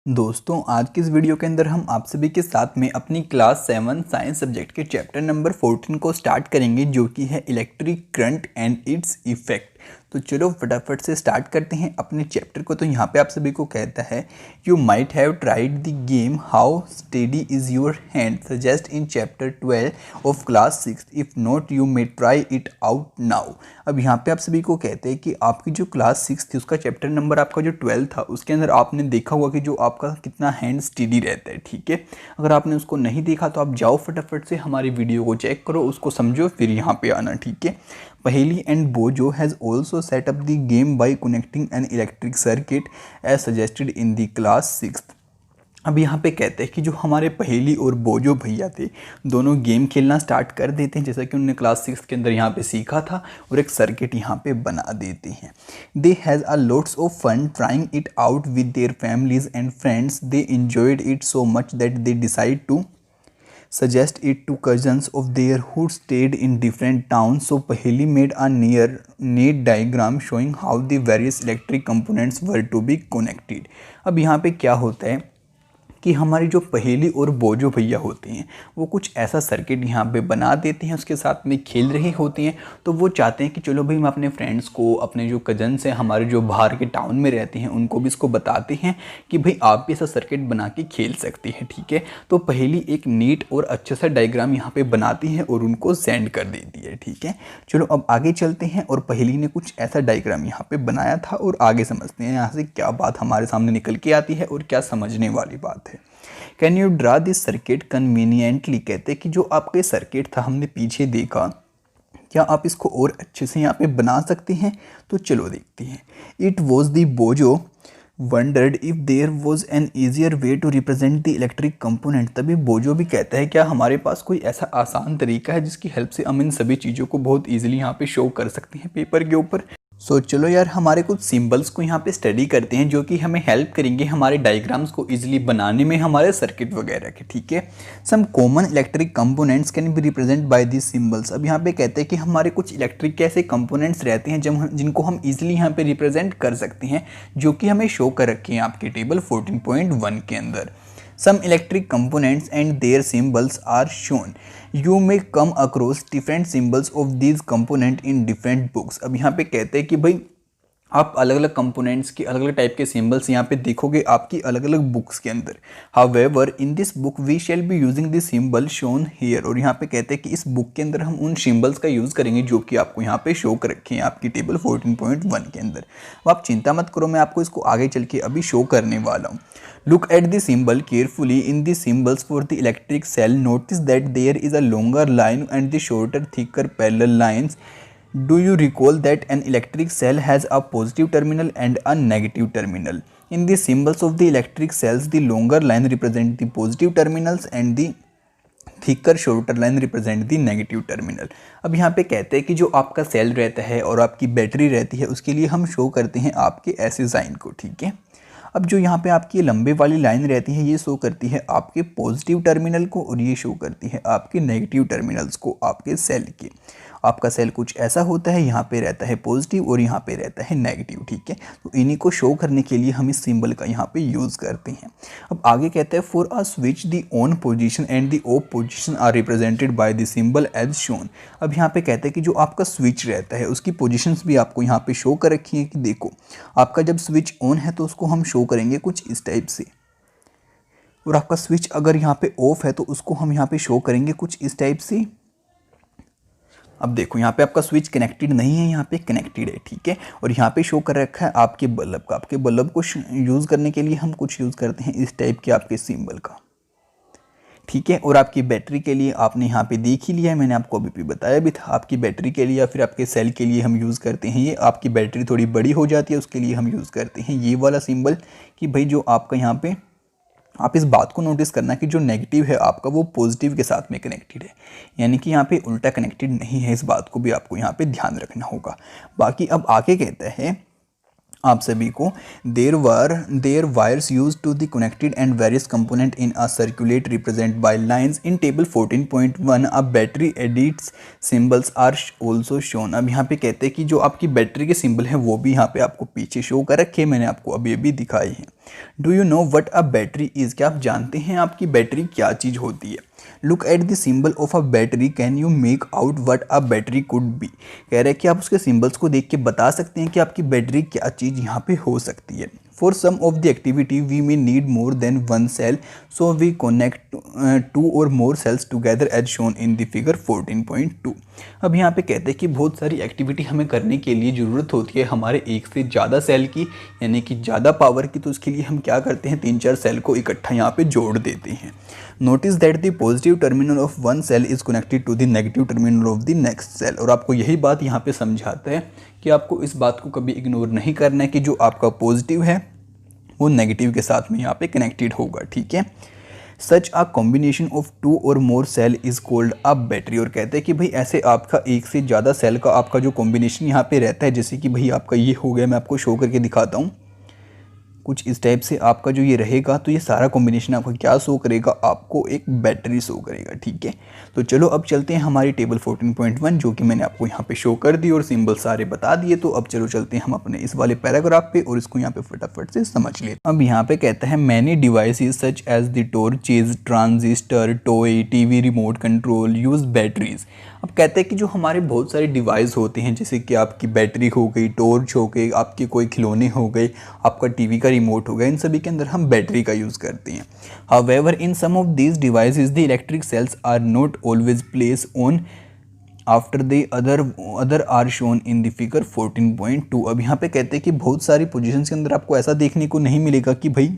दोस्तों आज की इस वीडियो के अंदर हम आप सभी के साथ में अपनी क्लास 7 साइंस सब्जेक्ट के चैप्टर नंबर 14 को स्टार्ट करेंगे, जो कि है electric current and its effect. तो चलो फटाफट से स्टार्ट करते हैं अपने चैप्टर को। तो यहाँ पे आप सभी को कहता है you might have tried the game how steady is your hand suggest in chapter 12 of class 6, if not you may try it out now. अब यहाँ पे आप सभी को कहते हैं कि आपकी जो क्लास 6 थी उसका चैप्टर नंबर आपका जो 12 था उसके अंदर आपने देखा होगा कि जो आपका कितना हैंड स्टेडी रहता है। ठीक है, अगर आपने उसको नहीं देखा तो आप जाओ फटाफट से हमारी वीडियो को चेक करो, उसको समझो, फिर यहाँ पे आना। ठीक है, Paheli and Boojho has also set up the game by connecting an electric circuit as suggested in the class 6। अब यहाँ पे कहते हैं कि जो हमारे पहेली और बोजो भैया थे दोनों गेम खेलना स्टार्ट कर देते हैं, जैसा कि उन्होंने क्लास 6 के अंदर यहाँ पे सीखा था, और एक सर्किट यहाँ पे बना देते हैं। They has a lots of fun trying it out with their families and friends. They enjoyed it so much that they decide to suggest it to cousins of theirs who stayed in different towns. So Paheli made a neat diagram showing how the various electric components were to be connected. अब यहाँ पे क्या होता है कि हमारी जो पहेली और बोजो भैया होते हैं वो कुछ ऐसा सर्किट यहाँ पे बना देते हैं, उसके साथ में खेल रहे होते हैं। तो वो चाहते हैं कि चलो भाई हम अपने फ्रेंड्स को, अपने जो कजन्स हैं हमारे जो बाहर के टाउन में रहते हैं, उनको भी इसको बताते हैं कि भाई आप भी ऐसा सर्किट बना के खेल सकते हैं। ठीक है, तो पहेली एक नीट और अच्छे सा डायग्राम यहाँ पे बनाती है और उनको सेंड कर देती है। ठीक है, चलो अब आगे चलते हैं और पहेली ने कुछ ऐसा डायग्राम यहाँ पे बनाया था और आगे समझते हैं यहाँ से क्या बात हमारे सामने निकल के आती है और क्या समझने वाली बात है। Can you draw this circuit conveniently. कहते हैं कि जो आपका सर्किट था हमने पीछे देखा, क्या आप इसको और अच्छे से यहाँ पे बना सकते हैं? तो चलो देखते हैं। It was the Boojho wondered if there was an easier way to represent the electric component. तभी बोजो भी कहता है क्या हमारे पास कोई ऐसा आसान तरीका है जिसकी हेल्प से हम इन सभी चीज़ों को बहुत ईजिली यहाँ पे शो कर सकते हैं पेपर के ऊपर। सो चलो यार हमारे कुछ सिंबल्स को यहाँ पे स्टडी करते हैं जो कि हमें हेल्प करेंगे हमारे डायग्राम्स को इजीली बनाने में, हमारे सर्किट वगैरह के। ठीक है, some common electric components can be represent by this symbols. अब यहाँ पे कहते हैं कि हमारे कुछ इलेक्ट्रिक के ऐसे कंपोनेंट्स रहते हैं जिनको हम इजीली यहाँ पे रिप्रेजेंट कर सकते हैं, जो कि हमें शो कर रखे हैं आपके टेबल 14.1 के अंदर। Some electric components and their symbols are shown. You may come across different symbols of these components in different books. अब यहाँ पे कहते हैं कि भाई आप अलग अलग कंपोनेंट्स की अलग अलग टाइप के सिंबल्स यहाँ पे देखोगे आपकी अलग अलग बुक्स के अंदर। However in this book we shall be using this symbol shown here. और यहाँ पे कहते हैं कि इस बुक के अंदर हम उन सिंबल्स का यूज़ करेंगे जो कि आपको यहाँ पे शो कर रखे हैं आपकी टेबल 14.1 के अंदर। अब आप चिंता मत करो, मैं आपको इसको आगे चल के अभी शो करने वाला हूँ। Look at the symbol carefully. In the symbols for the electric cell, notice that there is a longer line and the shorter, thicker parallel lines. Do you recall that an electric cell has a positive terminal and a negative terminal? In the symbols of the electric cells, the longer line represent the positive terminals and the thicker shorter line represent the negative terminal. अब यहाँ पे कहते हैं कि जो आपका cell रहता है और आपकी बैटरी रहती है उसके लिए हम शो करते हैं आपके ऐसे साइन को। ठीक है, अब जो यहाँ पे आपकी लंबे वाली लाइन रहती है ये शो करती है आपके पॉजिटिव टर्मिनल को और ये शो करती है आपके नेगेटिव टर्मिनल्स को आपके सेल के। आपका सेल कुछ ऐसा होता है, यहाँ पे रहता है पॉजिटिव और यहाँ पे रहता है नेगेटिव। ठीक है, तो इन्हीं को शो करने के लिए हम इस सिंबल का यहाँ पे यूज़ करते हैं। अब आगे कहते हैं for a switch the on position and the off position are represented by the symbol as shown. अब यहाँ पे कहते हैं कि जो आपका स्विच रहता है उसकी पोजीशंस भी आपको यहाँ पे शो कर रखी है कि देखो आपका जब स्विच ऑन है तो उसको हम शो करेंगे कुछ इस टाइप से, और आपका स्विच अगर यहाँ पे ऑफ है तो उसको हम यहाँ पे शो करेंगे कुछ इस टाइप से। अब देखो यहाँ पे आपका स्विच कनेक्टेड नहीं है, यहाँ पे कनेक्टेड है। ठीक है, और यहाँ पे शो कर रखा है आपके बल्ब का। आपके बल्ब को यूज़ करने के लिए हम कुछ यूज़ करते हैं इस टाइप के आपके सिंबल का। ठीक है, और आपकी बैटरी के लिए आपने यहाँ पे देख ही लिया है, मैंने आपको अभी भी बताया भी था। आपकी बैटरी के लिए या फिर आपके सेल के लिए हम यूज़ करते हैं ये, आपकी बैटरी थोड़ी बड़ी हो जाती है उसके लिए हम यूज़ करते हैं ये वाला सिंबल कि भाई जो आपका यहाँ पे, आप इस बात को नोटिस करना कि जो नेगेटिव है आपका वो पॉजिटिव के साथ में कनेक्टेड है, यानी कि यहाँ पे उल्टा कनेक्टेड नहीं है। इस बात को भी आपको यहाँ पे ध्यान रखना होगा। बाकी अब आगे कहता है आप सभी को their wires used to the connected and various component in a circulate represent by lines in table 14.1 a battery edits symbols are also shown. अब यहाँ पे कहते हैं कि जो आपकी बैटरी के सिंबल हैं वो भी यहाँ पे आपको पीछे शो कर रखे हैं, मैंने आपको अभी अभी दिखाई है। Do you know what a battery is, क्या आप जानते हैं आपकी बैटरी क्या चीज़ होती है। Look at the symbol of a battery, can you make out what a battery could be. कह रहे हैं कि आप उसके सिंबल्स को देख के बता सकते हैं कि आपकी बैटरी क्या चीज़ यहाँ पे हो सकती है। For some of the activity we may need more than one cell, so we connect two or more cells together as shown in the figure 14.2। अब यहाँ पे कहते हैं कि बहुत सारी एक्टिविटी हमें करने के लिए ज़रूरत होती है हमारे एक से ज़्यादा सेल की, यानी कि ज़्यादा पावर की। तो उसके लिए हम क्या करते हैं, 3-4 सेल को इकट्ठा यहाँ पे जोड़ देते हैं। Notice that the positive terminal of one cell is connected to the negative terminal of the next cell. और आपको यही बात यहाँ पे समझाता है कि आपको इस बात को कभी इग्नोर नहीं करना है कि जो आपका पॉजिटिव है वो नेगेटिव के साथ में यहाँ पे कनेक्टेड होगा, ठीक है। सच अ कॉम्बिनेशन ऑफ 2 और more cell is called a battery. और कहते हैं कि भाई ऐसे आपका एक से ज़्यादा सेल का आपका जो कॉम्बिनेशन यहाँ पे रहता है, जैसे कि भाई आपका ये हो गया, मैं आपको शो करके दिखाता हूँ कुछ इस टाइप से आपका जो ये रहेगा, तो ये सारा कॉम्बिनेशन आपको क्या शो करेगा, आपको एक बैटरी शो करेगा, ठीक है। तो चलो अब चलते हैं हमारी टेबल 14.1 जो कि मैंने आपको यहाँ पे शो कर दी और सिंबल सारे बता दिए। तो अब चलो चलते हैं हम अपने इस वाले पैराग्राफ पे और इसको यहाँ पे फटाफट से समझ लेते हैं। अब यहाँ पे कहता है many devices such as the torches, transistor, toy, TV remote control use batteries. अब कहते हैं कि जो हमारे बहुत सारे डिवाइस होते हैं, जैसे कि आपकी बैटरी हो गई, टॉर्च हो गई, आपके कोई खिलौने हो गए, आपका टीवी का रिमोट हो गया, इन सभी के अंदर हम बैटरी का यूज़ करते हैं। However in some of these devices the electric cells are not always place on after the other are shown in the figure 14.2। अब यहाँ पे कहते हैं कि बहुत सारी पोजीशन के अंदर आपको ऐसा देखने को नहीं मिलेगा कि भाई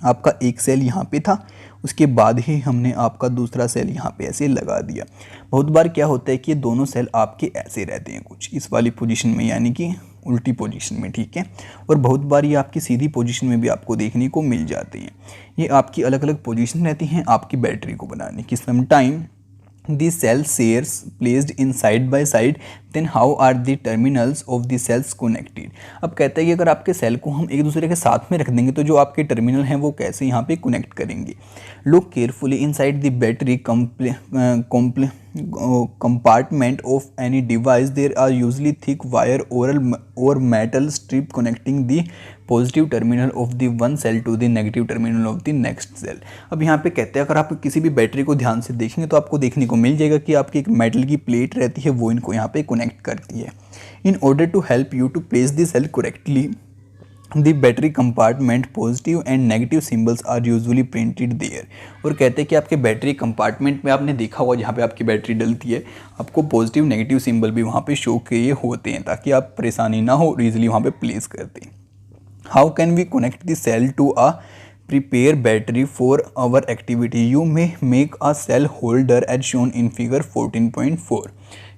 आपका एक सेल यहाँ पे था, उसके बाद ही हमने आपका दूसरा सेल यहाँ पे ऐसे लगा दिया। बहुत बार क्या होता है कि ये दोनों सेल आपके ऐसे रहते हैं कुछ इस वाली पोजीशन में, यानी कि उल्टी पोजीशन में, ठीक है। और बहुत बार ये आपकी सीधी पोजीशन में भी आपको देखने को मिल जाती हैं। ये आपकी अलग अलग पोजीशन रहती हैं आपकी बैटरी को बनाने की। Sometime the cell shares placed in side by side, then how are the terminals of the cells connected। अब कहता है कि अगर आपके सेल को हम एक दूसरे के साथ में रख देंगे तो जो आपके टर्मिनल हैं वो कैसे यहाँ पे कनेक्ट करेंगे। Look carefully inside the battery compartment of any device, there are usually thick wire or metal strip connecting the positive terminal of the one cell to the negative terminal of the next cell। अब यहाँ पे कहते हैं अगर आप किसी भी battery को ध्यान से देखेंगे तो आपको देखने को मिल जाएगा कि आपकी एक मेटल की प्लेट रहती है, वो इनको यहाँ पे कनेक्ट करती है। In order to help you to place the cell correctly the battery compartment positive and negative symbols are usually printed there. और कहते हैं कि आपके बैटरी कंपार्टमेंट में आपने देखा होगा जहाँ पे आपकी बैटरी डलती है, आपको पॉजिटिव नेगेटिव सिंबल भी वहाँ पे शो किए होते हैं ताकि आप परेशानी ना हो और ईजिली वहाँ पे प्लेस करते हैं। How can we connect the cell to a prepare battery for our activity? You may make a cell holder as shown in figure 14.4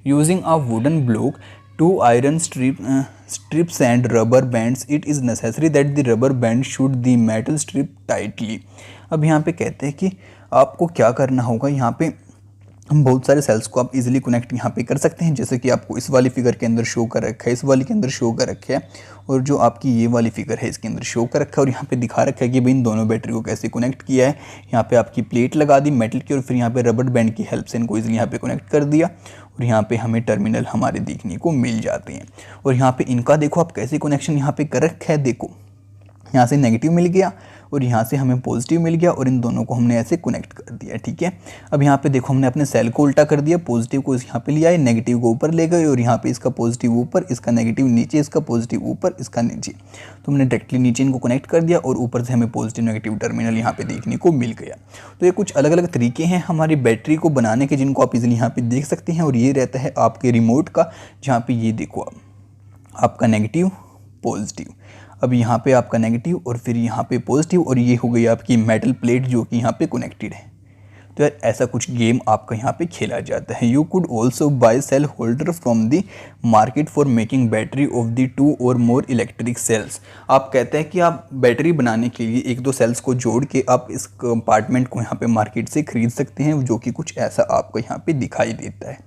using a wooden block, 2 iron strips and rubber bands. It is necessary that the rubber band should the metal strip tightly। अब यहाँ पे कहते हैं कि आपको क्या करना होगा, यहाँ पे हम बहुत सारे सेल्स को आप इजीली कनेक्ट यहाँ पे कर सकते हैं, जैसे कि आपको इस वाली फिगर के अंदर शो कर रखा है, इस वाली के अंदर शो कर रखा है, और जो आपकी ये वाली फिगर है इसके अंदर शो कर रखा है। और यहाँ पे दिखा रखा है कि भाई इन दोनों बैटरी को कैसे कनेक्ट किया है। यहाँ पे आपकी प्लेट लगा दी मेटल की और फिर यहाँ पे रबर बैंड की हेल्प से इनको इजीली यहाँ पे कनेक्ट कर दिया और यहाँ पे हमें टर्मिनल हमारे देखने को मिल जाते हैं। और यहाँ पे इनका देखो आप कैसे कनेक्शन यहाँ पे कर रखा है, देखो यहाँ से नेगेटिव मिल गया और यहाँ से हमें पॉजिटिव मिल गया और इन दोनों को हमने ऐसे कनेक्ट कर दिया, ठीक है। अब यहाँ पे देखो हमने अपने सेल को उल्टा कर दिया, पॉजिटिव को यहाँ पे लिया है, नेगेटिव को ऊपर ले गए और यहाँ पे इसका पॉजिटिव ऊपर, इसका नेगेटिव नीचे, इसका पॉजिटिव ऊपर, इसका नीचे। तो हमने डायरेक्टली नीचे इनको कनेक्ट कर दिया और ऊपर से हमें पॉजिटिव नेगेटिव टर्मिनल यहाँ पे देखने को मिल गया। तो ये कुछ अलग अलग तरीके हैं हमारी बैटरी को बनाने के जिनको आप इजीली यहाँ पे देख सकते हैं। और ये रहता है आपके रिमोट का, जहाँ पे ये देखो आपका नेगेटिव पॉजिटिव, अब यहाँ पे आपका नेगेटिव और फिर यहाँ पे पॉजिटिव, और ये हो गई आपकी मेटल प्लेट जो कि यहाँ पे कनेक्टेड है। तो यार ऐसा कुछ गेम आपका यहाँ पे खेला जाता है। You could also buy cell holder from the market for making battery of the 2 और मोर इलेक्ट्रिक सेल्स। आप कहते हैं कि आप बैटरी बनाने के लिए 1-2 सेल्स को जोड़ के आप इस कंपार्टमेंट को यहाँ पे मार्केट से खरीद सकते हैं, जो कि कुछ ऐसा आपको यहाँ पे दिखाई देता है।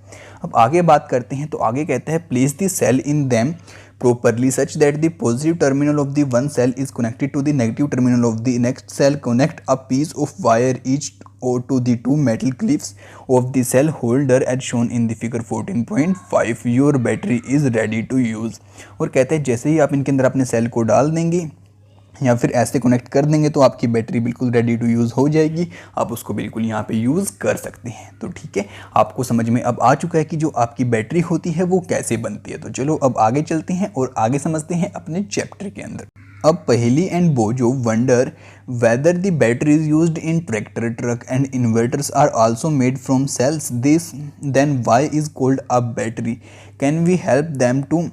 अब आगे बात करते हैं, तो आगे कहते हैं place the cell in them properly such that the positive terminal of the one cell is connected to the negative terminal of the next cell. Connect a piece of wire each or to the two metal clips of the cell holder as shown in the figure 14.5. Your battery is ready to use. और कहते हैं जैसे ही आप इनके अंदर अपने cell को डाल देंगे या फिर ऐसे कनेक्ट कर देंगे तो आपकी बैटरी बिल्कुल रेडी टू यूज़ हो जाएगी। आप उसको बिल्कुल यहाँ पे यूज़ कर सकते हैं। तो ठीक है, आपको समझ में अब आ चुका है कि जो आपकी बैटरी होती है वो कैसे बनती है। तो चलो अब आगे चलते हैं और आगे समझते हैं अपने चैप्टर के अंदर। अब पहेली एंड बोजो wonder whether the batteries used in tractor, truck and inverters are also made from cells. This then why is called a battery? Can we help them to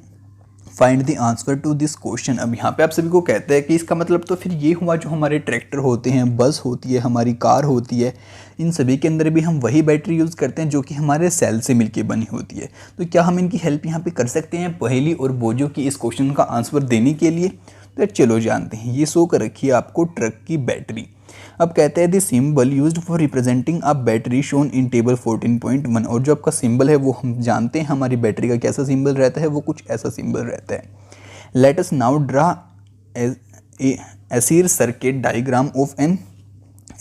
find the answer to this question. अब यहाँ पे आप सभी को कहते हैं कि इसका मतलब तो फिर ये हुआ जो हमारे ट्रैक्टर होते हैं, बस होती है, हमारी कार होती है, इन सभी के अंदर भी हम वही बैटरी यूज़ करते हैं जो कि हमारे सेल से मिलके बनी होती है। तो क्या हम इनकी हेल्प यहाँ पे कर सकते हैं पहेली और बोझों की इस क्वेश्चन का आंसर देने के लिए? तो चलो जानते हैं। ये शो कर रखी है आपको ट्रक की बैटरी। अब कहते हैं the symbol used for representing a battery shown in table 14.1। और जो आपका सिंबल है वो हम जानते हैं हमारी बैटरी का कैसा सिंबल रहता है, वो कुछ ऐसा सिंबल रहता है। लेट अस नाउ ड्रा एसिर circuit diagram of an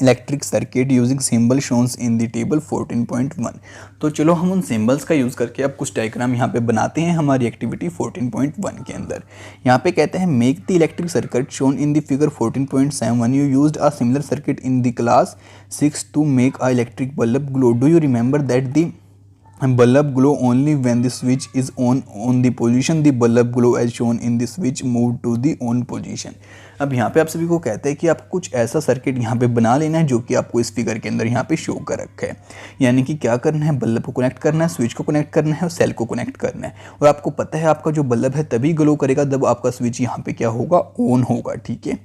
electric circuit using symbol shown in the table 14.1। तो चलो हम उन सिंबल्स का यूज़ करके अब कुछ डायग्राम यहाँ पे बनाते हैं हमारी एक्टिविटी 14.1 के अंदर। यहाँ पे कहते हैं make the electric circuit shown in the figure 14.7। You used a similar circuit in the class 6 to make a electric bulb glow. Do you remember that the bulb glow only when the switch is on the position the bulb glow as shown in the switch move to the on position। अब यहाँ पे आप सभी को कहते हैं कि आपको कुछ ऐसा सर्किट यहाँ पे बना लेना है जो कि आपको इस फिगर के अंदर यहाँ पे शो कर रखा है। यानी कि क्या करना है, बल्ब को कनेक्ट करना है, स्विच को कनेक्ट करना है और सेल को कनेक्ट करना है। और आपको पता है आपका जो बल्ब है तभी ग्लो करेगा जब आपका स्विच यहाँ पे क्या होगा, ऑन होगा। ठीक है,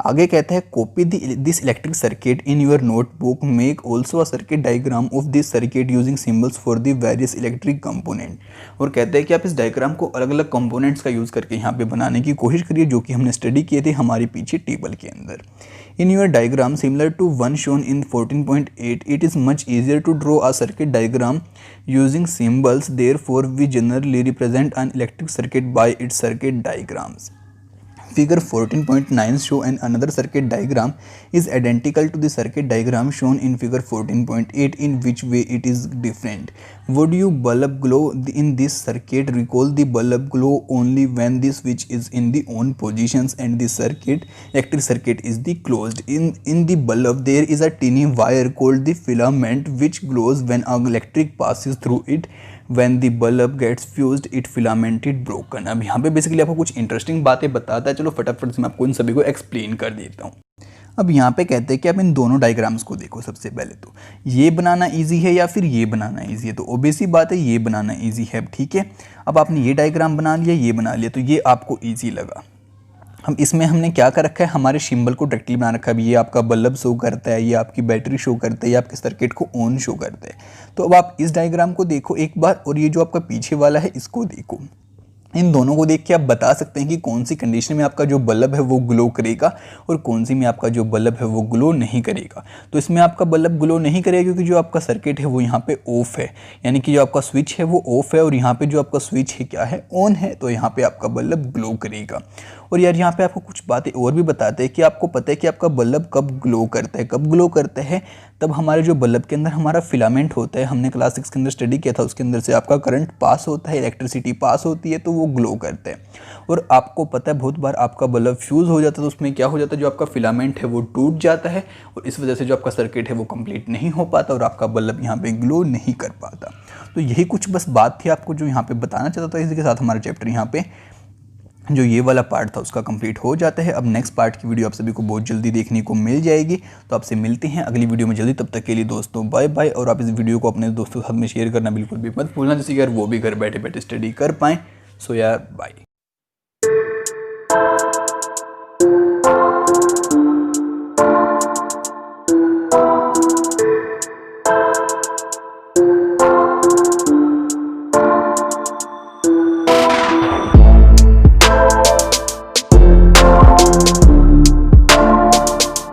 आगे कहता है copy this electric circuit in your notebook. Make also a circuit diagram of this circuit using symbols for the various electric component. और कहते हैं कि आप इस डायग्राम को अलग अलग कंपोनेंट्स का यूज़ करके यहाँ पे बनाने की कोशिश करिए जो कि हमने स्टडी किए थे हमारे पीछे टेबल के अंदर। In your diagram similar to one shown in 14.8 it is much easier to draw a circuit diagram using symbols. Therefore we generally represent an electric circuit by its circuit diagrams. Figure 14.9 show and another circuit diagram is identical to the circuit diagram shown in figure 14.8. In which way it is different? Would you bulb glow in this circuit? Recall the bulb glow only when the switch is in the on positions and the electric circuit is the closed. In the bulb there is a tiny wire called the filament which glows when an electric passes through it. When the bulb gets fused it filamented broken। अब यहाँ पे basically आपको कुछ interesting बातें बताता है। चलो फटाफट से मैं आपको इन सभी को एक्सप्लेन कर देता हूँ। अब यहाँ पे कहते हैं कि आप इन दोनों डायग्राम्स को देखो। सबसे पहले तो ये बनाना इजी है या फिर ये बनाना इजी है, तो ओबेसी बात है ये बनाना इजी है। ठीक है, अब आपने ये डायग्राम बना लिया, ये बना लिया, तो ये आपको ईजी लगा। हम इसमें हमने क्या कर रखा है, हमारे सिंबल को डायरेक्टली बना रखा है। ये आपका बल्ब शो करता है, ये आपकी बैटरी शो करता है, ये आपके सर्किट को ऑन शो करता है। तो अब आप इस डायग्राम को देखो एक बार और ये जो आपका पीछे वाला है इसको देखो। इन दोनों को देख के आप बता सकते हैं कि कौन सी कंडीशन में आपका जो बल्ब है वो ग्लो करेगा और कौन सी में आपका जो बल्ब है वो ग्लो नहीं करेगा। तो इसमें आपका बल्ब ग्लो नहीं करेगा क्योंकि जो आपका सर्किट है वो यहाँ पे ऑफ है, यानी कि जो आपका स्विच है वो ऑफ है और यहाँ पे जो आपका स्विच है क्या है, ऑन है। तो यहाँ पे आपका बल्ब ग्लो करेगा। और यार यहाँ पे आपको कुछ बातें और भी बताते हैं कि आपको पता है कि आपका बल्ब कब ग्लो करता है। कब ग्लो करता है, तब हमारे जो बल्ब के अंदर हमारा फिलामेंट होता है, हमने क्लास 6 के अंदर स्टडी किया था, उसके अंदर से आपका करंट पास होता है, इलेक्ट्रिसिटी पास होती है, तो वो ग्लो करता है। और आपको पता है बहुत बार आपका बल्ब फ्यूज़ हो जाता है, तो उसमें क्या हो जाता है, जो आपका फिलामेंट है वो टूट जाता है और इस वजह से जो आपका सर्किट है वो कंप्लीट नहीं हो पाता और आपका बल्ब यहाँ पे ग्लो नहीं कर पाता। तो यही कुछ बस बात थी आपको जो यहाँ पे बताना चाहता था। इसी के साथ हमारा चैप्टर यहाँ पे जो ये वाला पार्ट था उसका कंप्लीट हो जाता है। अब नेक्स्ट पार्ट की वीडियो आप सभी को बहुत जल्दी देखने को मिल जाएगी। तो आपसे मिलते हैं अगली वीडियो में जल्दी। तब तक के लिए दोस्तों बाय बाय। और आप इस वीडियो को अपने दोस्तों के साथ में शेयर करना बिल्कुल भी मत भूलना, जिससे यार वो भी घर बैठे बैठे स्टडी कर पाएँ। सो यार बाय।